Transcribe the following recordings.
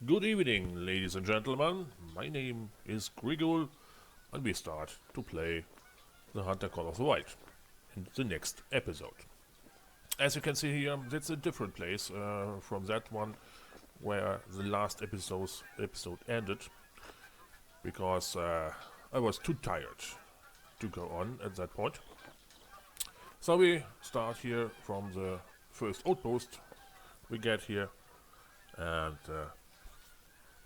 Good evening, ladies and gentlemen. My name is Grigol, and we start to play the Hunter Call of the Wild in the next episode. As you can see here, that's a different place from that one where the last episode ended, because I was too tired to go on at that point. So we start here from the first outpost we get here, and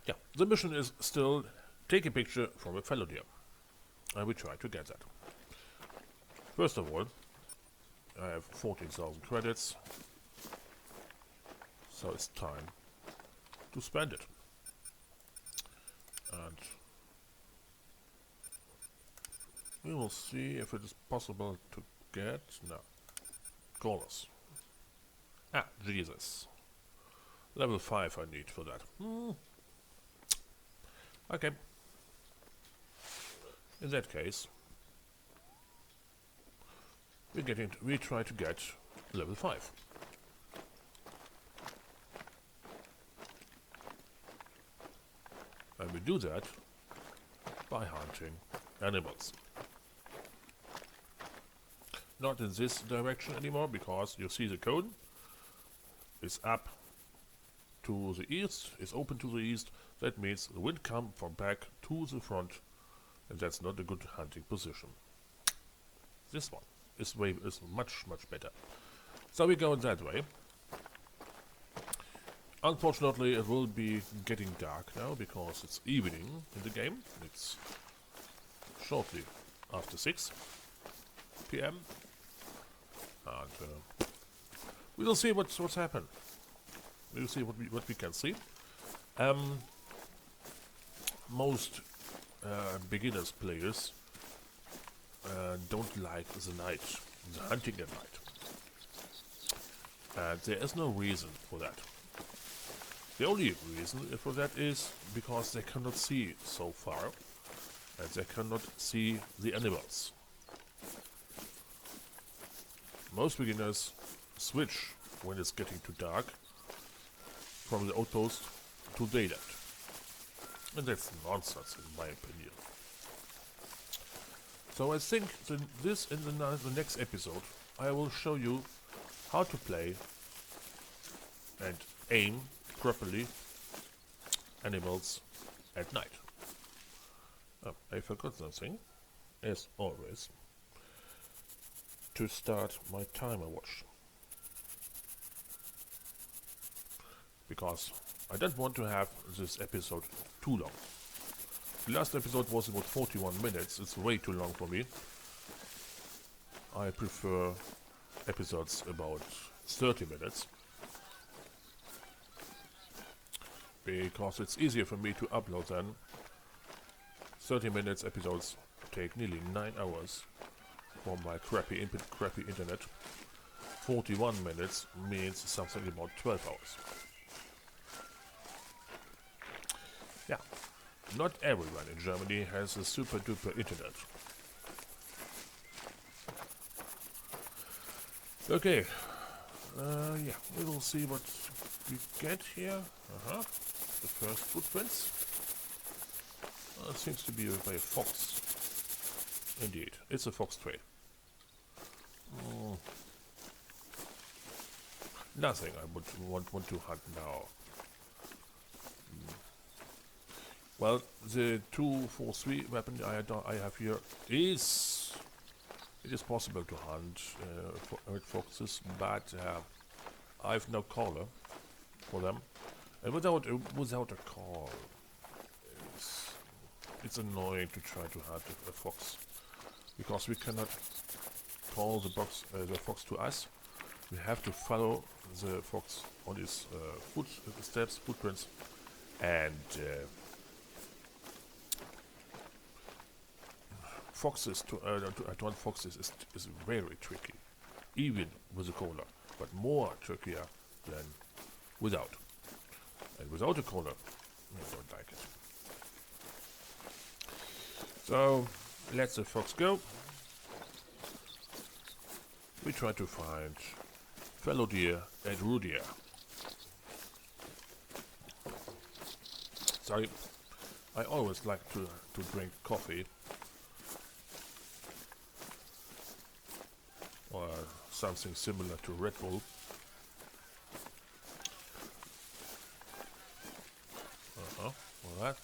yeah, the mission is still take a picture from a fallow deer, and we try to get that. First of all, I have 14,000 credits, so it's time to spend it. And we will see if it is possible to get... no. Colors. Ah, Jesus. Level 5 I need for that. Okay. In that case, we try to get level 5. And we do that by hunting animals. Not in this direction anymore, because you see the cone is up to the east, is open to the east. That means the wind comes from back to the front, and that's not a good hunting position. This one is much better. So we go that way. Unfortunately, it will be getting dark now because it's evening in the game. It's shortly after 6 p.m. and we will see what's happened. We will see what we can see. Most beginners players don't like the night, the hunting at night, and there is no reason for that. The only reason for that is because they cannot see so far, and they cannot see the animals. Most beginners switch when it's getting too dark from the outpost to daylight, and that's nonsense in my opinion. So I think in the next episode I will show you how to play and aim properly animals at night. Oh, I forgot something, as always, to start my timer watch, because I don't want to have this episode too long. The last episode was about 41 minutes. It's way too long for me. I prefer episodes about 30 minutes, because it's easier for me to upload then. 30 minutes episodes take nearly 9 hours from my crappy internet. 41 minutes means something about 12 hours. Yeah, not everyone in Germany has a super duper internet. Okay, yeah, we will see what we get here. The first footprints. It seems to be by a fox. Indeed, it's a fox trail. Nothing I would want to hunt now. Well, the 243 weapon I have here is... it is possible to hunt red foxes, but I have no collar for them. And without a call, it's annoying to try to hunt a fox, because we cannot call the fox to us. We have to follow the fox on his footprints, and foxes to hunt foxes is very tricky, even with a collar, but more trickier than without. And without a collar, I don't like it. So let the fox go. We try to find fallow deer and roe deer. Sorry, I always like to drink coffee or something similar to Red Bull. Well, that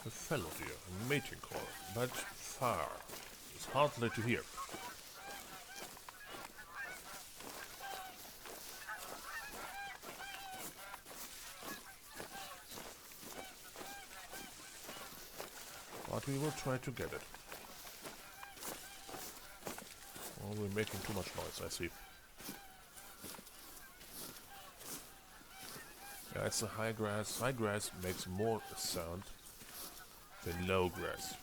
a fallow deer, a mating call, but far. It's hardly to hear. But we will try to get it. Oh, we're making too much noise, I see. Yeah, it's a high grass. High grass makes more sound than low grass.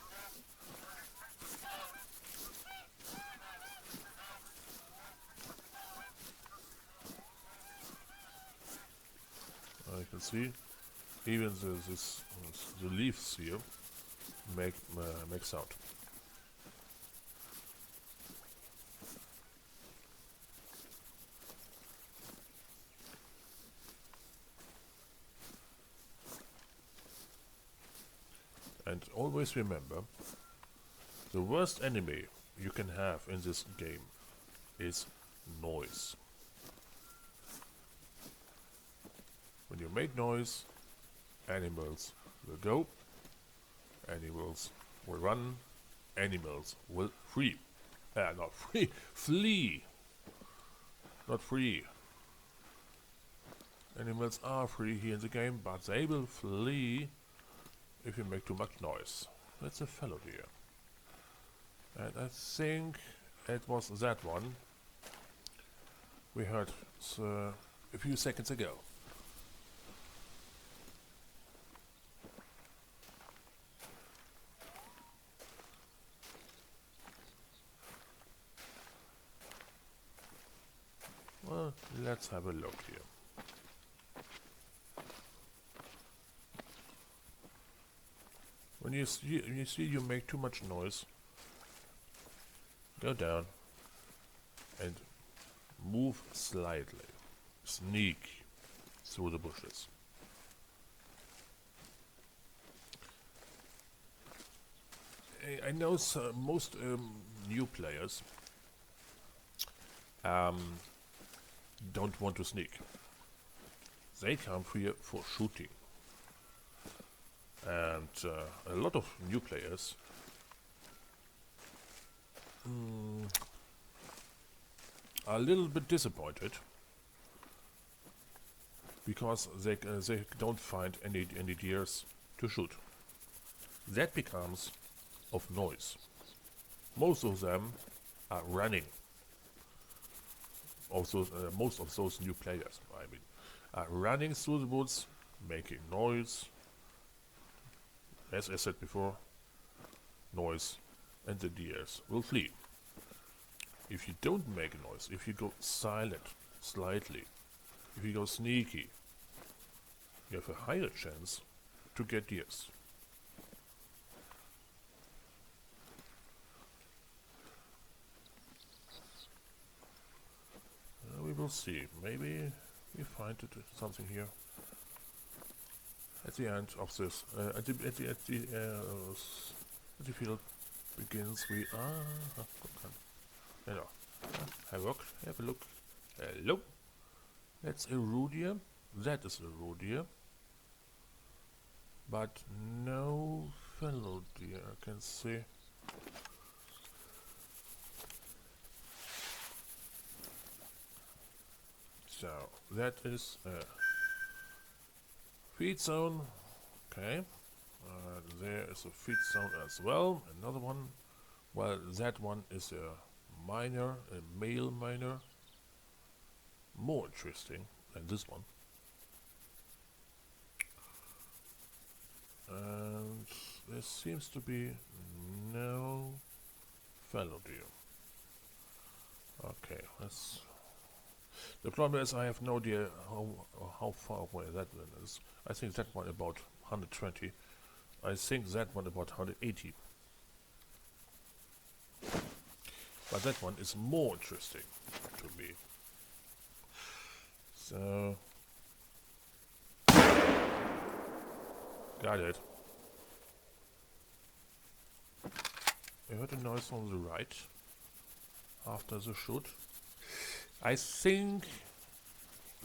You can see even the leaves here make sound. And always remember, the worst enemy you can have in this game is noise. When you make noise, animals will go, animals will run, animals will flee. Not free, flee. Not free. Animals are free here in the game, but they will flee if you make too much noise. That's a fallow deer. And I think it was that one we heard a few seconds ago. Well, let's have a look here. When you see you make too much noise, go down and move slightly, sneak through the bushes. I know most new players don't want to sneak. They come here for shooting. And a lot of new players are a little bit disappointed because they don't find any deers to shoot. That becomes of noise. Most of them are running. Also, most of those new players, I mean, are running through the woods, making noise. As I said before, noise, and the deers will flee. If you don't make a noise, if you go silent, slightly, if you go sneaky, you have a higher chance to get deers. We will see. Maybe we find something here. At the end of this, at the field begins, we have a look. Hello. That's a roe deer. That is a roe deer. But no fallow deer, I can see. So that is a feed zone. Okay. There is a feed zone as well. Another one. Well, that one is a miner, a male miner. More interesting than this one. And there seems to be no fallow deer. Okay, let's. The problem is I have no idea how far away that one is. I think that one about 120. I think that one about 180. But that one is more interesting to me. So Got it. I heard a noise on the right. After the shoot. I think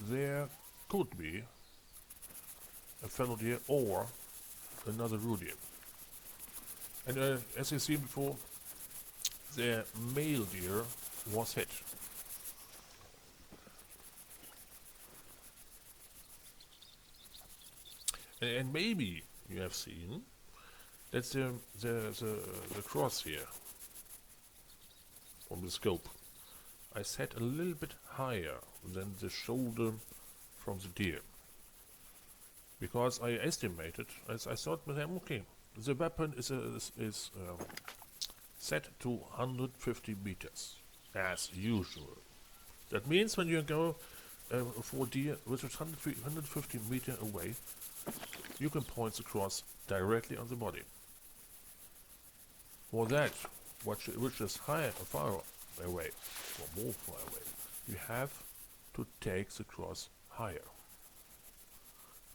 there could be a fallow deer or another roe deer. And as you see before, the male deer was hit. And maybe you have seen that's the cross here from the scope. I set a little bit higher than the shoulder from the deer. Because I estimated, as I thought with them, okay, the weapon is set to 150 meters, as usual. That means when you go for deer which is 150 meters away, you can point the cross directly on the body. For that, which is far away, or more far away, you have to take the cross higher.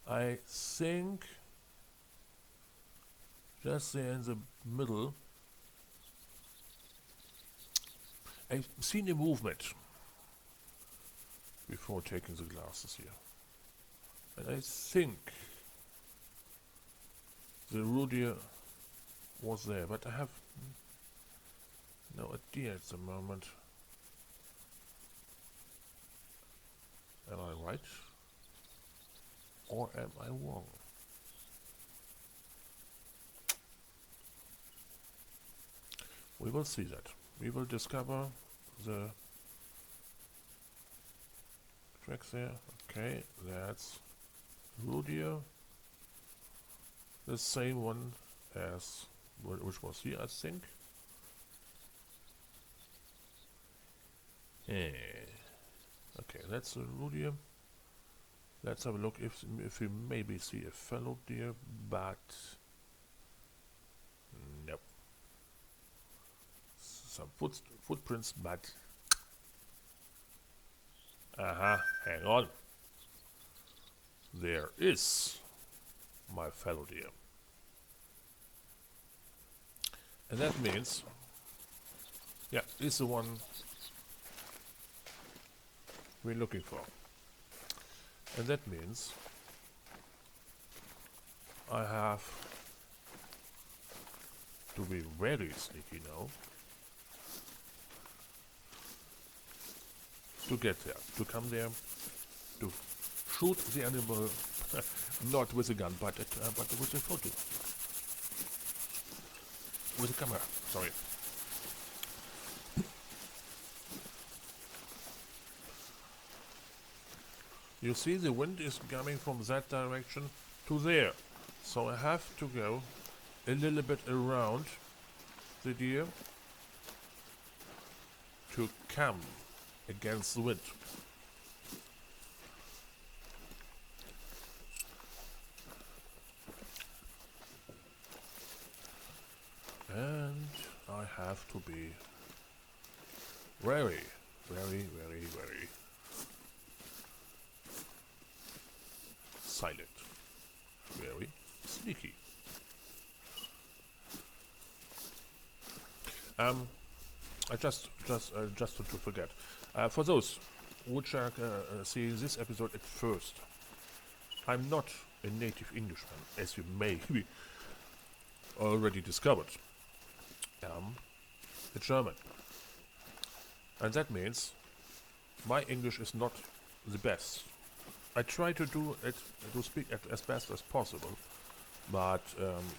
I think just there in the middle, I've seen a movement before taking the glasses here. And I think the roe deer was there, but I have no idea at the moment. Am I right? Or am I wrong? We will see that. We will discover the tracks there. Okay, that's roe deer. The same one as which was here, I think. Okay, that's a roe deer. Let's have a look if we maybe see a fallow deer, but nope. Some footprints, but hang on. There is my fallow deer. And that means, yeah, this is the one we're looking for. And that means I have to be very sneaky now to get there, to come there, to shoot the animal, not with a gun, but with a photo. With a camera, sorry. You see the wind is coming from that direction to there. So I have to go a little bit around the deer to come against the wind. And I have to be very, very, very, very silent, very sneaky. I just to forget. For those which are seeing this episode at first, I'm not a native Englishman, as you may be already discovered. A German, and that means my English is not the best. I try to do it, to speak it as best as possible, but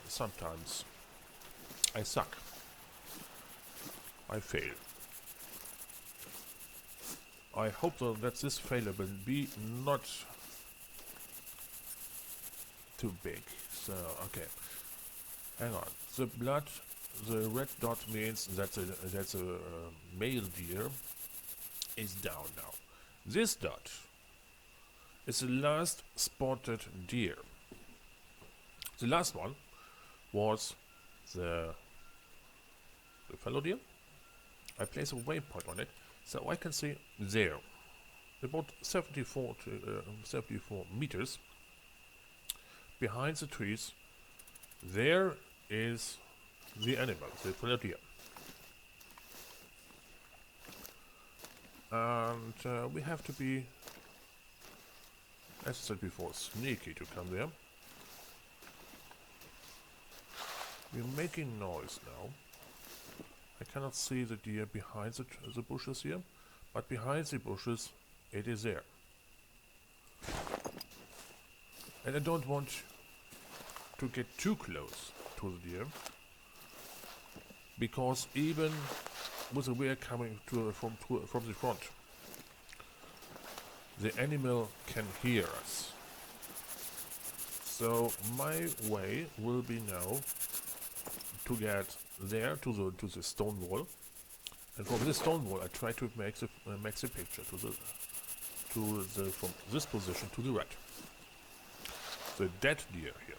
sometimes I suck. I fail. I hope though that this failure will be not too big. So okay, hang on. The blood, the red dot means that's a male deer is down now. This dot is the last spotted deer. The last one was the fallow deer. I place a waypoint on it so I can see there, about 74 meters behind the trees, There is the animal, the Fallow Deer. And we have to be, as I said before, sneaky to come there. We're making noise now. I cannot see the deer behind the bushes here, but behind the bushes it is there. And I don't want to get too close to the deer, because even with the rear coming from the front, the animal can hear us. So my way will be now to get there to the stone wall, and from this stone wall I try to make the picture from this position to the right. The dead deer here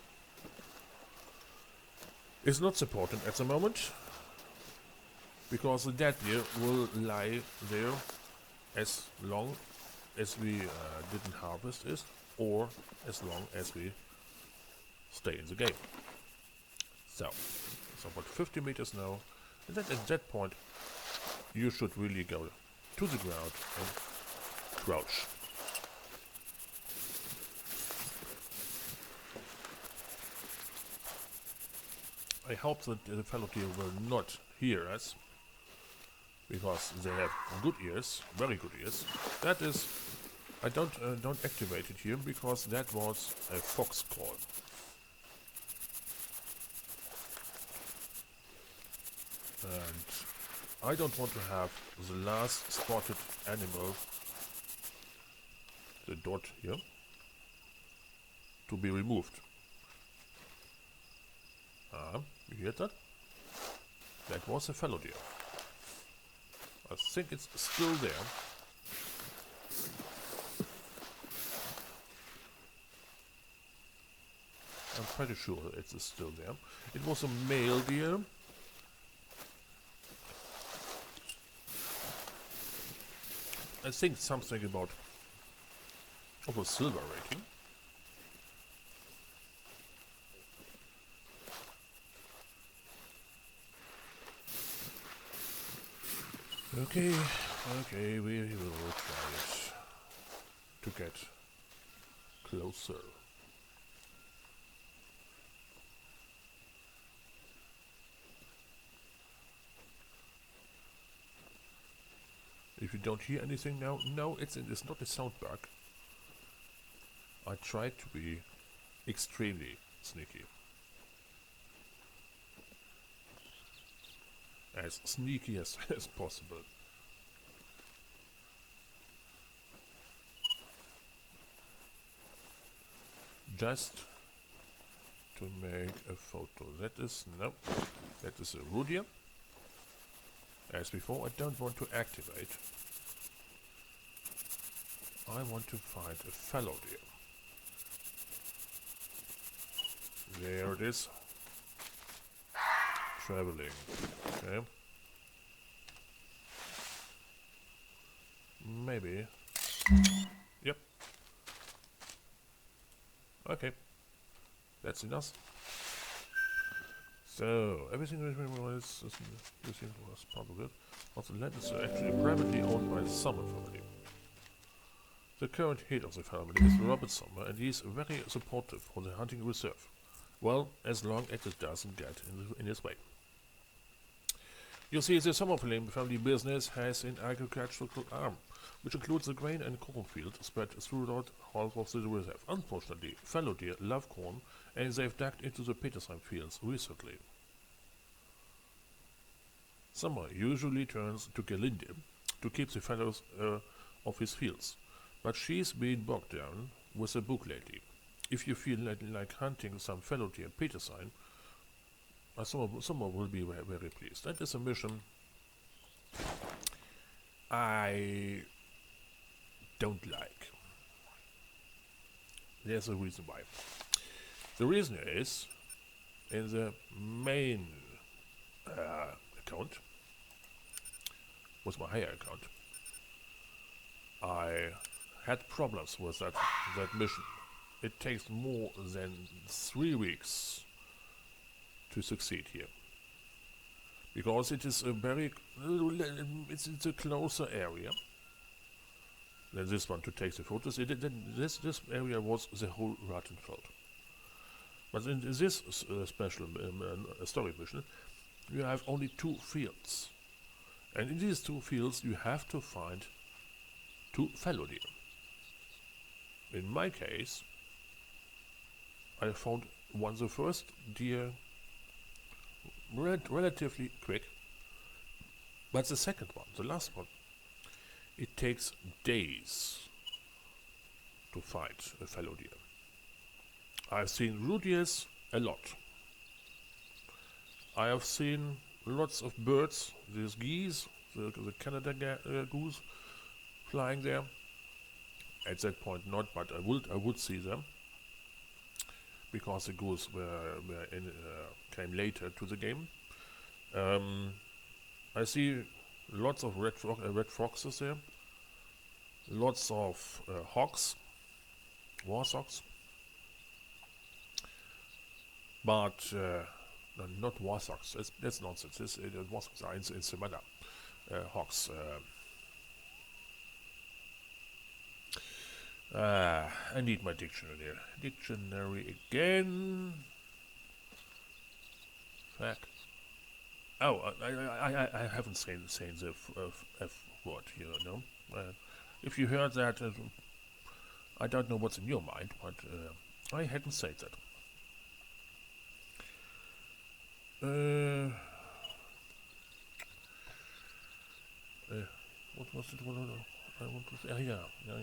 is not important at the moment, because the dead deer will lie there as long as we didn't harvest it, or as long as we stay in the game. So about 50 meters now, and then at that point you should really go to the ground and crouch. I hope that the Fallow Deer will not hear us, because they have good ears, very good ears. That is, I don't activate it here because that was a fox call. And I don't want to have the last spotted animal, the dot here, to be removed. You hear that? That was a Fallow Deer. I think it's still there. I'm pretty sure it's still there. It was a male deer. I think something about of a silver rating. Okay, we will try it to get closer. If you don't hear anything now, no, it's not a sound bug. I tried to be extremely sneaky. As sneaky as possible. Just to make a photo. That is a Rudia. As before, I don't want to activate. I want to find a Fallow Deer. There it is. Traveling. Okay. Maybe. Yep. Okay. That's enough. So, everything was part of it. Also, the land is actually privately owned by the Summer family. The current head of the family is Robert Summer, and he is very supportive for the hunting reserve. Well, as long as it doesn't get in his way. You see, the Summer family business has an agricultural arm, which includes the grain and cornfield spread throughout half of the reserve. Unfortunately, Fallow Deer love corn, and they've dug into the Petersheim fields recently. Summer usually turns to Gelinde to keep the fallows off his fields, but she's been bogged down with a book lately. If you feel like hunting some Fallow Deer Petersheim, someone will be very pleased. That is a mission I don't like. There's a reason why. The reason is, in the main account, was my higher account, I had problems with that mission. It takes more than 3 weeks to succeed here. Because it is a very, it's a closer area than this one to take the photos. This area was the whole Rattenfeld. But in this special story mission, you have only 2 fields. And in these 2 fields, you have to find 2 fallow deer. In my case, I found the first deer relatively quick, but the second one, the last one, it takes days to find a fallow deer. I've seen roe deers a lot. I have seen lots of birds, these geese, the Canada goose, flying there. At that point not, but I would see them, because the goose came later to the game. I see lots of red foxes there, lots of hawks, warsocks, but no, not warsocks. That's nonsense. Warsocks are in Savannah. Hawks. I need my dictionary there. Dictionary again. Fuck. Oh, I haven't seen the F word here, no? If you heard that, I don't know what's in your mind, but I hadn't said that. What was it? What I want to say? Yeah. No.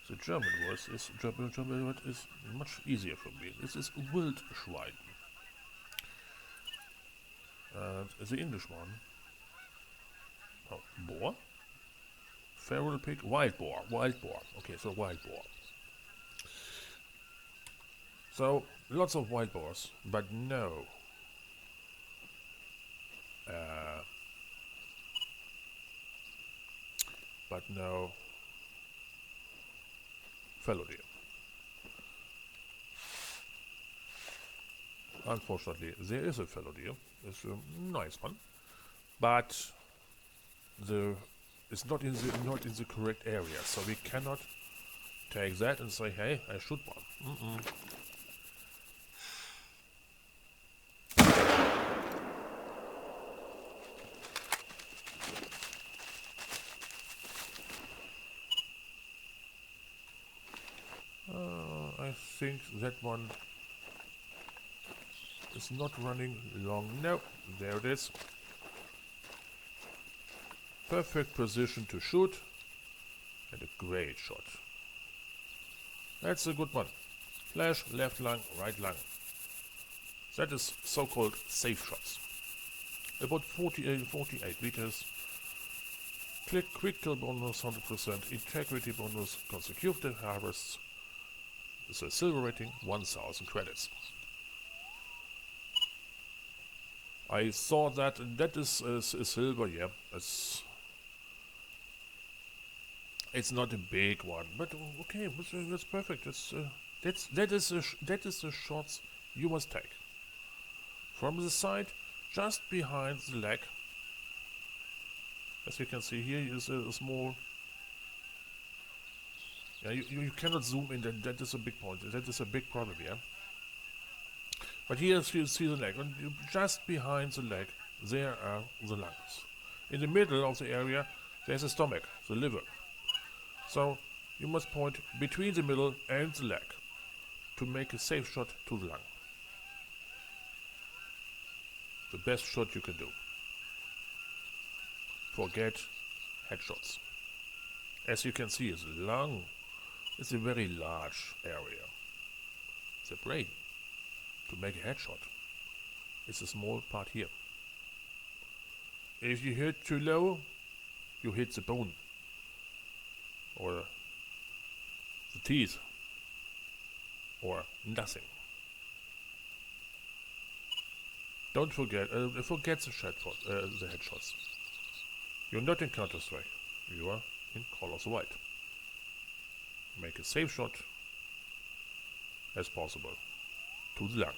The German word is much easier for me. This is Wildschwein. And the English one, boar, feral pig, wild boar. Okay, so wild boar. So lots of wild boars, but no. Fallow deer. Unfortunately, there is a fallow deer. It's a nice one, but it's not in the correct area. So we cannot take that and say, "Hey, I shoot one." I think that one is not running long. No, there it is. Perfect position to shoot, and a great shot. That's a good one. Flash, left lung, right lung. That is so-called safe shots. About 48 meters. Quick kill bonus 100%, integrity bonus, consecutive harvests. It's a silver rating, 1000 credits. I saw that, and that is a silver, yeah. It's not a big one, but okay, that's perfect. That is the shots you must take. From the side, just behind the leg. As you can see here is a small. Yeah, you cannot zoom in. That is a big point. That is a big problem, yeah. But here you see the leg, and just behind the leg there are the lungs. In the middle of the area there's a stomach, the liver. So you must point between the middle and the leg to make a safe shot to the lung. The best shot you can do. Forget headshots. As you can see, the lung is a very large area. The brain, to make a headshot, is a small part here. If you hit too low, you hit the bone or the teeth or nothing. Don't forget the headshots. You're not in Counter-Strike. You are in Call of the Wild. Make a safe shot as possible to the lung.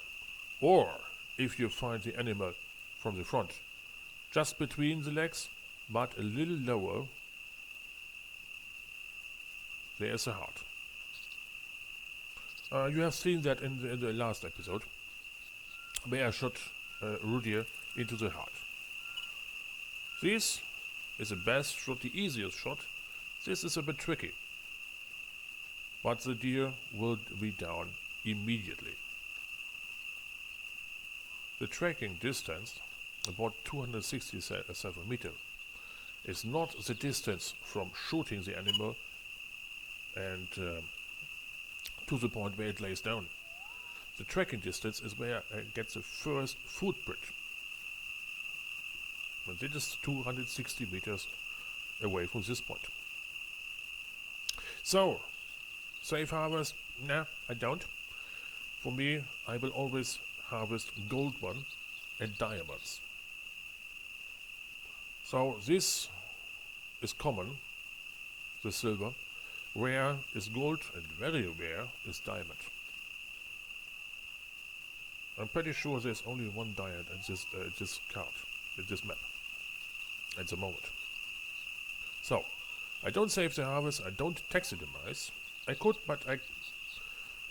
Or, if you find the animal from the front, just between the legs, but a little lower, there is a heart. You have seen that in the last episode, where I shot Rudier into the heart. This is the best shot, the easiest shot. This is a bit tricky, but the deer will be down immediately. The tracking distance, about 267 meters, is not the distance from shooting the animal and to the point where it lays down. The tracking distance is where I get the first footprint. And it is 260 meters away from this point. So, safe harvest? Nah, I don't. For me, I will always harvest gold one and diamonds. So this is common, the silver. Rare is gold and very rare is diamond. I'm pretty sure there's only one diamond in this card, in this map, at the moment. So, I don't save the harvest, I don't taxidermize. I could, but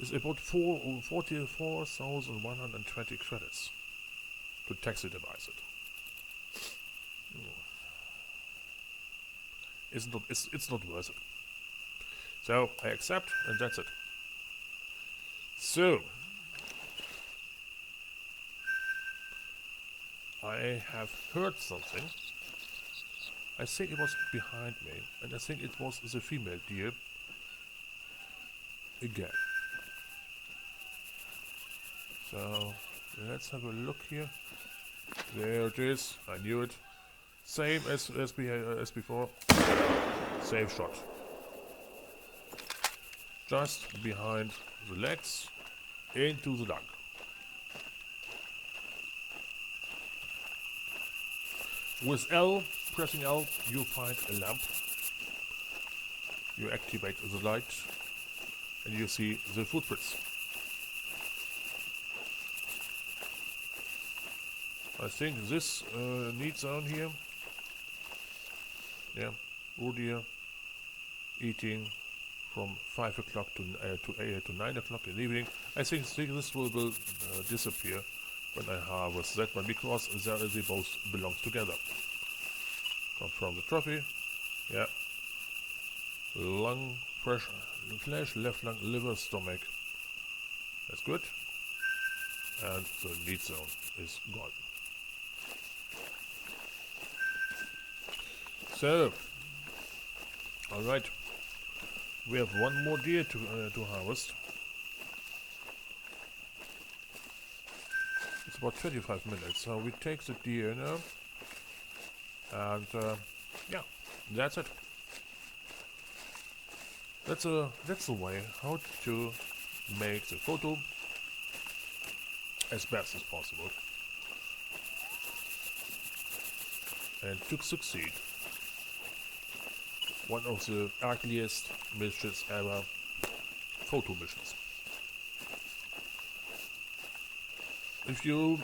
it's about 44,120 credits to taxidermize it. It's not worth it. So I accept, and that's it. So I have heard something. I think it was behind me, and I think it was the female deer again. So let's have a look here. There it is. I knew it. Same as before. Same shot. Just behind the legs, into the lung. With L, pressing L, you find a lamp. You activate the light, and you see the footprints. I think this neat zone here. Yeah, Rudier eating from 5 o'clock to 9 o'clock in the evening. I think this will disappear when I harvest that one, because they both belong together. Confirm the trophy. Yeah. Lung, fresh flesh, left lung, liver, stomach. That's good. And the meat zone is gone. So, all right. We have one more deer to harvest. It's about 25 minutes, so we take the deer now, and yeah, that's it. That's a way how to make the photo as best as possible, and to succeed. One of the ugliest missions ever, photo missions. If you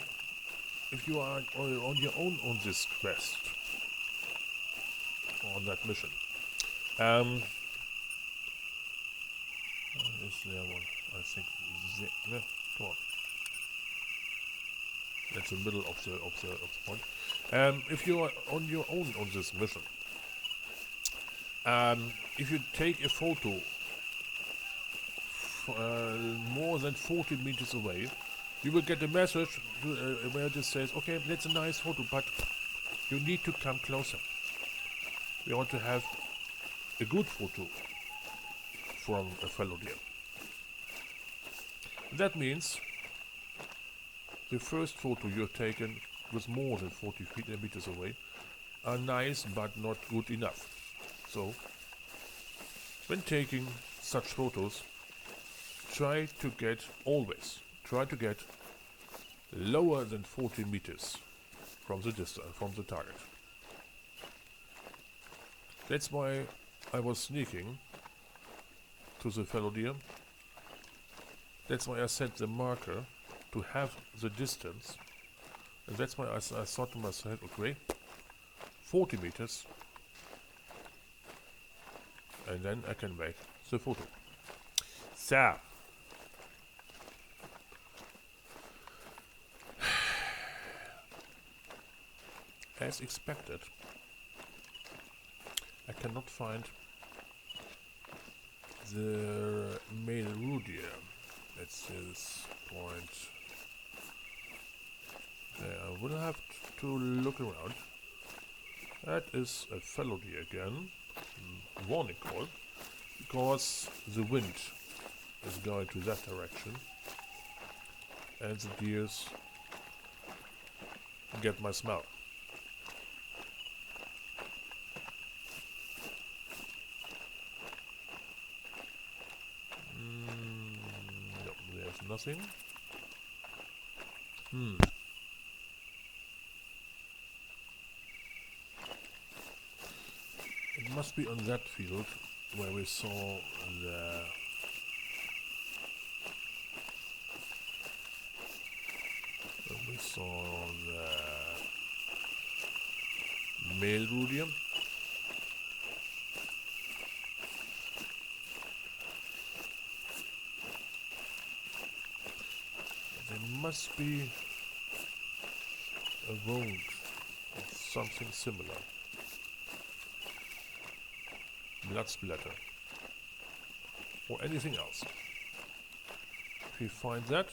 are on your own on this quest, on that mission, is there one? I think. No, come on. That's the middle of the point. If you are on your own on this mission, if you take a photo more than 40 meters away, you will get a message where it says, okay, that's a nice photo, but you need to come closer. We want to have a good photo from a fallow deer. That means the first photo you've taken was more than 40 meters away are nice but not good enough. So, when taking such photos, try to get lower than 40 meters from the target. That's why I was sneaking to the fallow deer. That's why I set the marker to have the distance. And that's why I thought to myself, okay, 40 meters. And then I can make the photo. So. As expected, I cannot find the male deer at this point. I will have to look around. That is a fallow deer again. Warning call, because the wind is going to that direction and the deers get my smell. No, there's nothing. It must be on that field where we saw the male rudium. There must be a wound or something similar. Blood splatter. Or anything else. If you find that,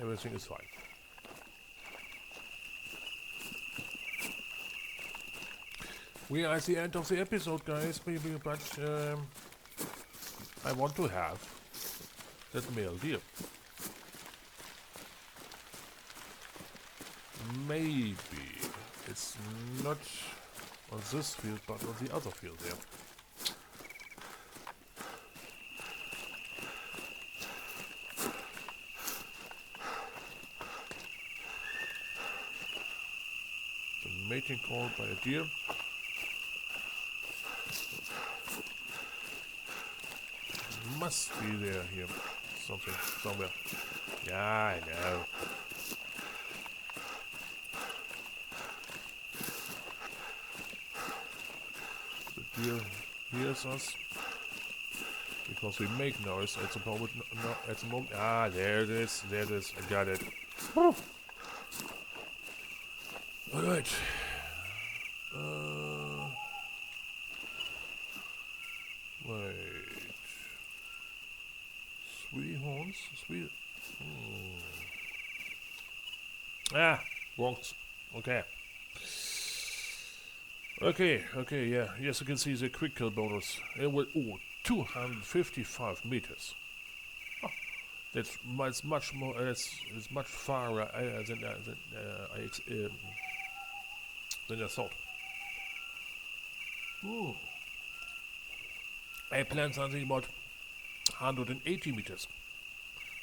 everything is fine. We are at the end of the episode, guys, maybe, but I want to have that male deer. Maybe it's not on this field, but on the other field there. The mating call by a deer. Must be there here, something, somewhere. Yeah, I know. The deer hears us because we make noise at the moment. No, at the moment. Ah, there it is. There it is. I got it. All right. Wait. 3 horns? 3. Ah, wrong. Okay. Okay, yeah. Yes, you can see the quick kill bonus. It will, 255 meters. Oh, that's much more. It's much farther than I thought. I planned something about 180 meters.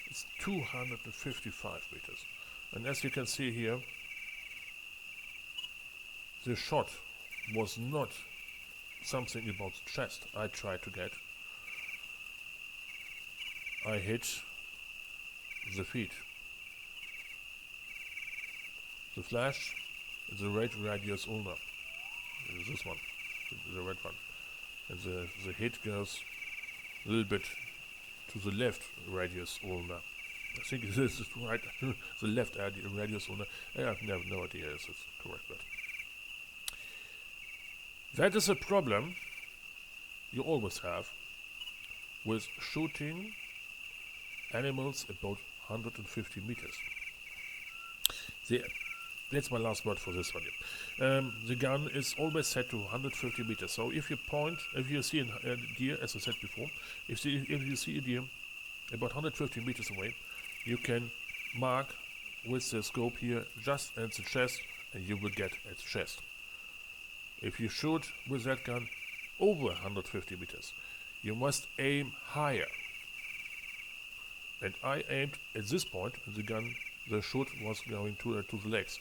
It's 255 meters. And as you can see here, the shot was not something about the chest I tried to get. I hit the feet. The flash is the red radius ulnar. This one, the red one. And the hit goes a little bit to the left radius ulnar. I think this is right. The left radius ulnar. I have no idea if it's correct, but that is a problem you always have with shooting animals about 150 meters. That's my last word for this one. The gun is always set to 150 meters. So if you see a deer, as I said before, if you see a deer about 150 meters away, you can mark with the scope here just at the chest, and you will get its chest. If you shoot with that gun over 150 meters, you must aim higher. And I aimed at this point, the shoot was going to the legs.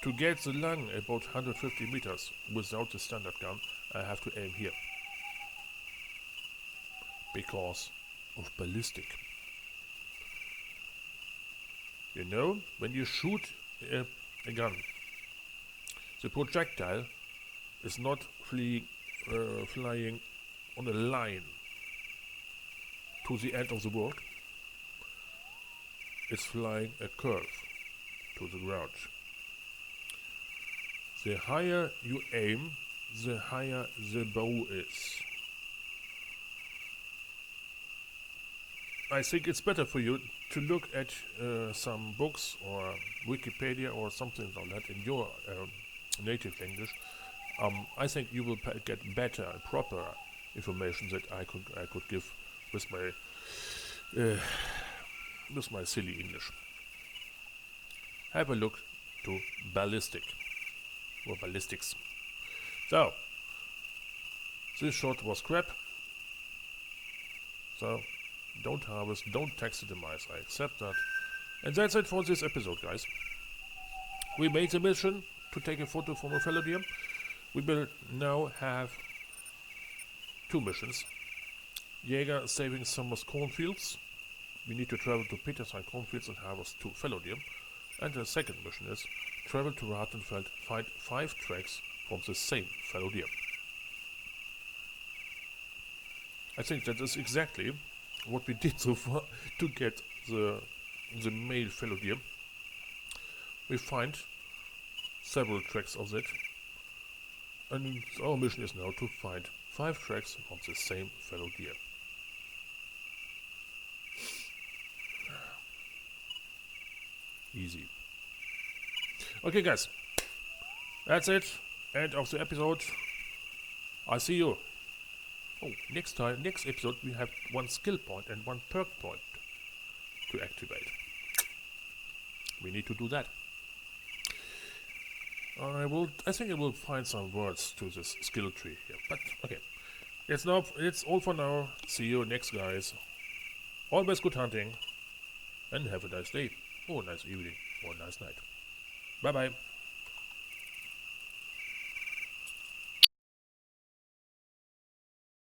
To get the lung about 150 meters without the standard gun, I have to aim here. Because of ballistic. You know, when you shoot a gun, the projectile is not flying on a line to the end of the world. It's flying a curve to the ground. The higher you aim, the higher the bow is. I think it's better for you to look at some books or Wikipedia or something like that in your native English. I think you will get better and proper information that I could give with my silly English. Have a look to ballistic or ballistics. So this shot was crap. So don't harvest, don't taxidermize. I accept that. And that's it for this episode, guys. We made the mission to take a photo from a fallow deer. We will now have 2 missions. Jäger saving summer's cornfields. We need to travel to Petersheim cornfields and harvest 2 fallow deer. And the second mission is travel to Rattenfeld, find 5 tracks from the same fallow deer. I think that is exactly what we did so far to get the male fallow deer. We find several tracks of it, and our mission is now to find 5 tracks from the same fallow deer. Easy. Okay, guys, that's it. End of the episode. I see you. Oh, next episode we have 1 skill point and 1 perk point to activate. We need to do that. I think I will find some words to this skill tree here. But okay, it's all for now. See you next, guys. Always good hunting, and have a nice day, or a nice evening, or a nice night. Bye bye.